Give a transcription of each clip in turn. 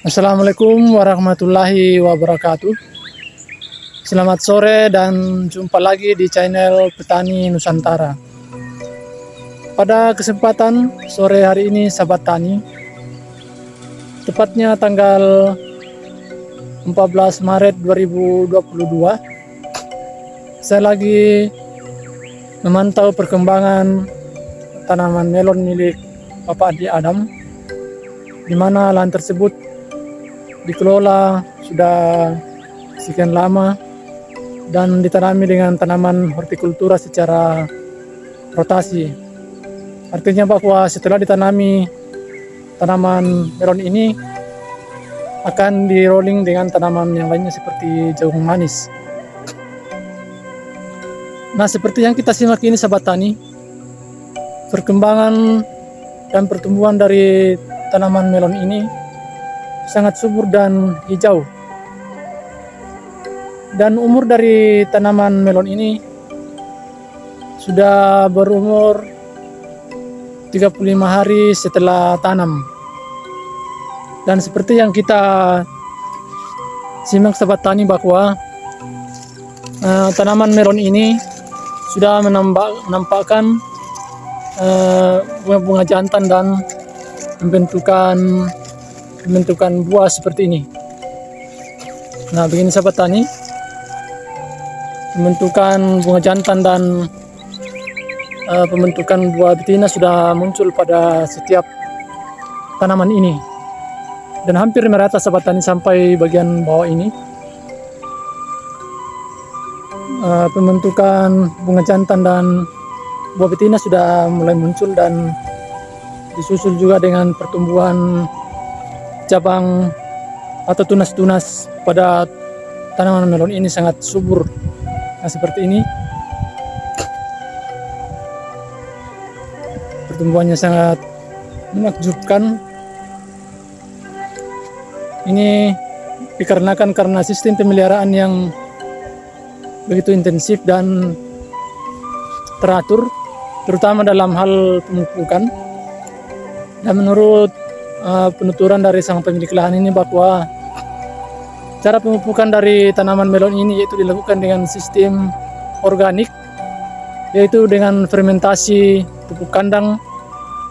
Assalamualaikum warahmatullahi wabarakatuh. Selamat sore dan jumpa lagi di channel Petani Nusantara. Pada kesempatan sore hari ini sahabat tani, tepatnya tanggal 14 Maret 2022, saya lagi memantau perkembangan tanaman melon milik Bapak Andi Adam, di mana lahan tersebut dikelola sudah sekian lama dan ditanami dengan tanaman hortikultura secara rotasi. Artinya bahwa setelah ditanami tanaman melon ini akan di rolling dengan tanaman yang lainnya seperti jagung manis. Nah, seperti yang kita simak ini sahabat tani, perkembangan dan pertumbuhan dari tanaman melon ini sangat subur dan hijau. Dan umur dari tanaman melon ini sudah berumur 35 hari setelah tanam. Dan seperti yang kita simak sahabat tani bahwa tanaman melon ini sudah menampakkan bunga-bunga jantan dan membentukkan buah seperti ini. Nah, begini sahabat tani, pembentukan bunga jantan dan pembentukan buah betina sudah muncul pada setiap tanaman ini dan hampir merata sahabat tani sampai bagian bawah ini. Pembentukan bunga jantan dan buah betina sudah mulai muncul dan disusul juga dengan pertumbuhan cabang atau tunas-tunas pada tanaman melon ini sangat subur. Nah, seperti ini pertumbuhannya sangat menakjubkan. Ini dikarenakan karena sistem pemeliharaan yang begitu intensif dan teratur, terutama dalam hal pemupukan. Dan menurut penuturan dari sang pemilik lahan ini bahwa cara pemupukan dari tanaman melon ini yaitu dilakukan dengan sistem organik, yaitu dengan fermentasi pupuk kandang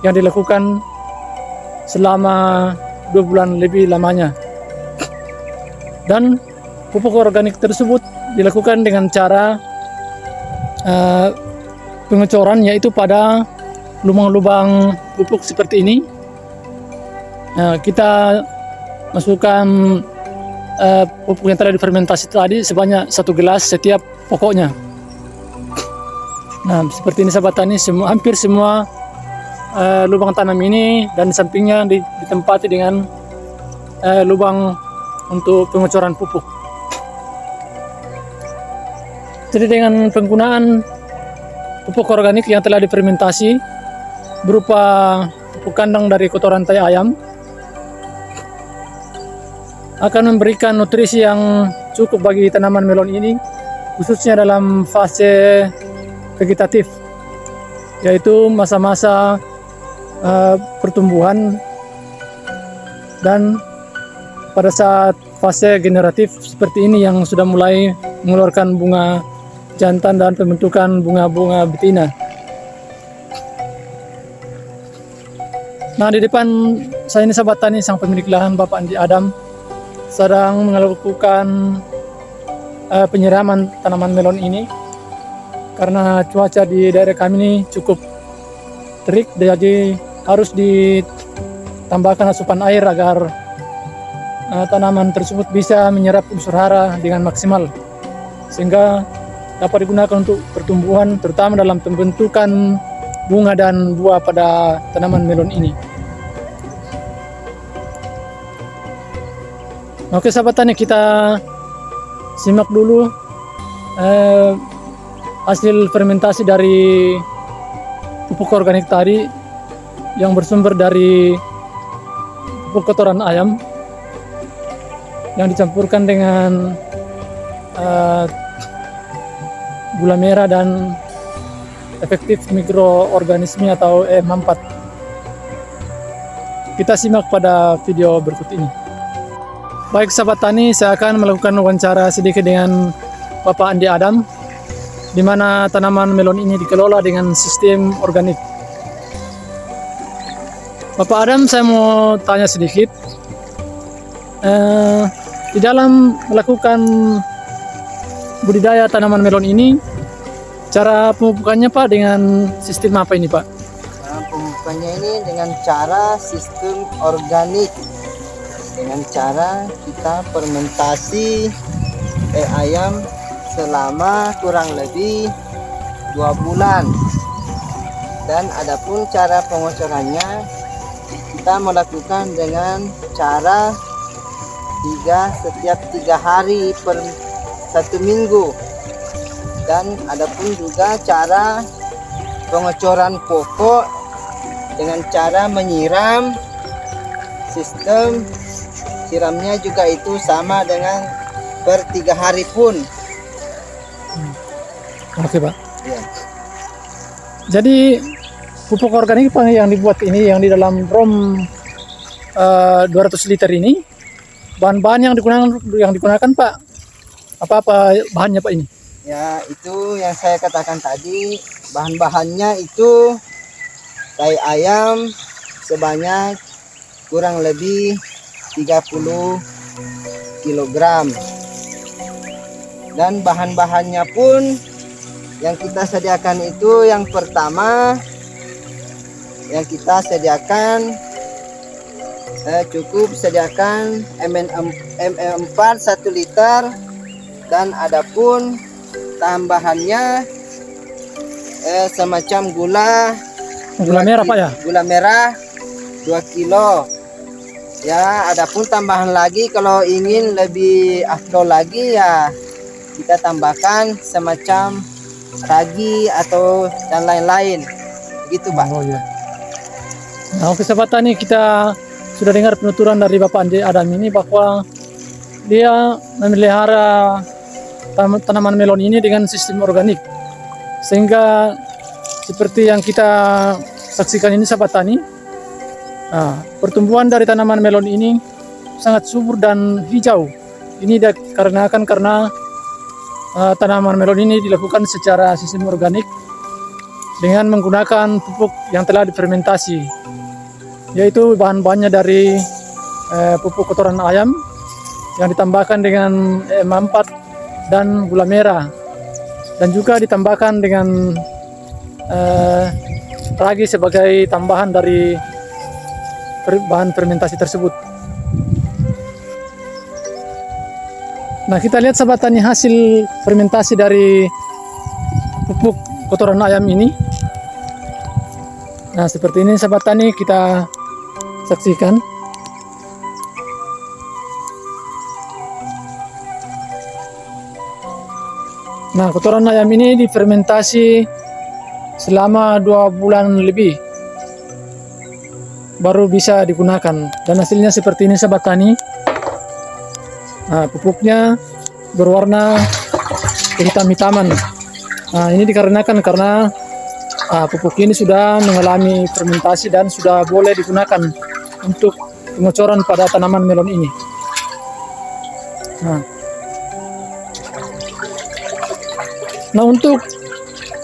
yang dilakukan selama 2 bulan lebih lamanya. Dan pupuk organik tersebut dilakukan dengan cara pengecoran, yaitu pada lubang-lubang pupuk seperti ini. Nah, kita masukkan pupuk yang telah difermentasi tadi sebanyak 1 gelas setiap pokoknya. Nah, seperti ini sahabat tani, hampir semua lubang tanam ini dan sampingnya ditempati dengan lubang untuk pengecoran pupuk. Jadi dengan penggunaan pupuk organik yang telah difermentasi berupa pupuk kandang dari kotoran tai ayam akan memberikan nutrisi yang cukup bagi tanaman melon ini, khususnya dalam fase vegetatif, yaitu masa-masa pertumbuhan, dan pada saat fase generatif seperti ini yang sudah mulai mengeluarkan bunga jantan dan pembentukan bunga-bunga betina. Nah, di depan saya ini sahabat tani, sang pemilik lahan Bapak Andi Adam sedang melakukan penyiraman tanaman melon ini karena cuaca di daerah kami ini cukup terik, jadi harus ditambahkan asupan air agar tanaman tersebut bisa menyerap unsur hara dengan maksimal sehingga dapat digunakan untuk pertumbuhan, terutama dalam pembentukan bunga dan buah pada tanaman melon ini. Oke sahabat tani, kita simak dulu hasil fermentasi dari pupuk organik tadi yang bersumber dari pupuk kotoran ayam yang dicampurkan dengan gula merah dan efektif mikroorganisme atau EM4. Kita simak pada video berikut ini. Baik sahabat tani, saya akan melakukan wawancara sedikit dengan Bapak Andi Adam, di mana tanaman melon ini dikelola dengan sistem organik. Bapak Adam, saya mau tanya sedikit. Di dalam melakukan budidaya tanaman melon ini, cara pemupukannya Pak dengan sistem apa ini Pak? Pemupukannya ini dengan cara sistem organik, dengan cara kita fermentasi ayam selama kurang lebih 2 bulan. Dan adapun cara pengocorannya, kita melakukan dengan cara setiap 3 hari per 1 minggu. Dan adapun juga cara pengocoran pokok dengan cara menyiram. Sistem siramnya juga itu sama dengan per 3 hari pun. Oke Pak. Ya. Jadi pupuk organik Pak yang dibuat ini, yang di dalam drum 200 liter ini, bahan-bahan yang digunakan Pak, apa bahannya Pak ini? Ya, itu yang saya katakan tadi, bahan-bahannya itu tai ayam sebanyak kurang lebih 30 kg. Dan bahan-bahannya pun yang kita sediakan itu, yang pertama yang kita sediakan cukup sediakan MM4 1 liter, dan adapun tambahannya semacam gula Merah Pak ya? Gula merah 2 kilo. Ya, adapun tambahan lagi kalau ingin lebih afdol lagi, ya kita tambahkan semacam ragi atau dan lain-lain. Begitu Pak. Oh iya. Nah, oke sahabat tani, kita sudah dengar penuturan dari Bapak Andi Adam ini bahwa dia memelihara tanaman melon ini dengan sistem organik, sehingga seperti yang kita saksikan ini sahabat tani, pertumbuhan dari tanaman melon ini sangat subur dan hijau. Ini karena tanaman melon ini dilakukan secara sistem organik dengan menggunakan pupuk yang telah difermentasi, yaitu bahan-bahannya dari pupuk kotoran ayam yang ditambahkan dengan M4 dan gula merah, dan juga ditambahkan dengan ragi sebagai tambahan dari bahan fermentasi tersebut. Nah, kita lihat sahabat tani hasil fermentasi dari pupuk kotoran ayam ini. Nah, seperti ini sahabat tani, kita saksikan. Nah, kotoran ayam ini difermentasi selama 2 bulan lebih baru bisa digunakan, dan hasilnya seperti ini sahabat tani. Nah, pupuknya berwarna kehitam-hitaman. Nah, ini dikarenakan karena pupuk ini sudah mengalami fermentasi dan sudah boleh digunakan untuk pengocoran pada tanaman melon ini. Nah, untuk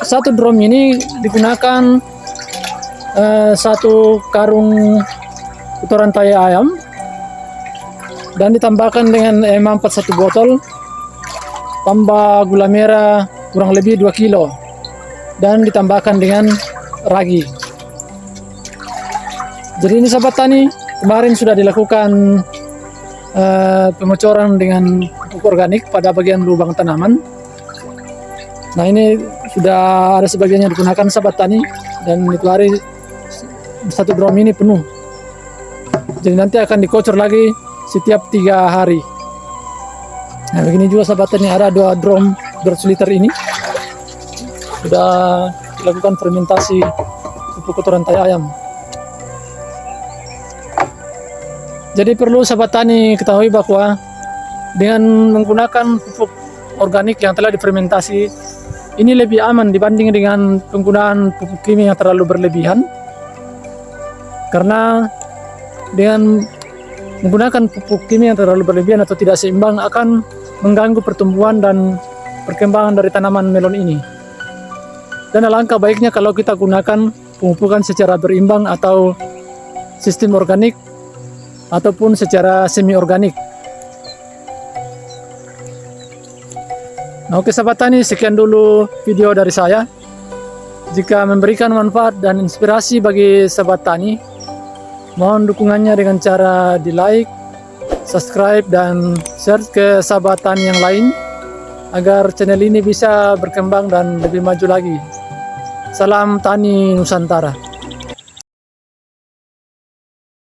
satu drum ini digunakan 1 karung kotoran tai ayam dan ditambahkan dengan M4 1 botol, tambah gula merah kurang lebih 2 kilo, dan ditambahkan dengan ragi. Jadi ini sahabat tani, kemarin sudah dilakukan pengocoran dengan pupuk organik pada bagian lubang tanaman. Nah, ini sudah ada sebagian yang digunakan sahabat tani, dan itu hari 1 drum ini penuh. Jadi nanti akan dikocor lagi setiap 3 hari. Nah, begini juga sahabat tani, ada 2 drum 200 liter ini sudah dilakukan fermentasi pupuk kotoran tai ayam. Jadi perlu sahabat tani ketahui bahwa dengan menggunakan pupuk organik yang telah difermentasi, ini lebih aman dibanding dengan penggunaan pupuk kimia yang terlalu berlebihan. Karena dengan menggunakan pupuk kimia yang terlalu berlebihan atau tidak seimbang akan mengganggu pertumbuhan dan perkembangan dari tanaman melon ini. Dan alangkah baiknya kalau kita gunakan pemupukan secara berimbang atau sistem organik ataupun secara semi organik. Nah, oke sahabat tani, sekian dulu video dari saya. Jika memberikan manfaat dan inspirasi bagi sahabat tani, mohon dukungannya dengan cara di like, subscribe, dan share ke sahabat tani yang lain agar channel ini bisa berkembang dan lebih maju lagi. Salam Tani Nusantara.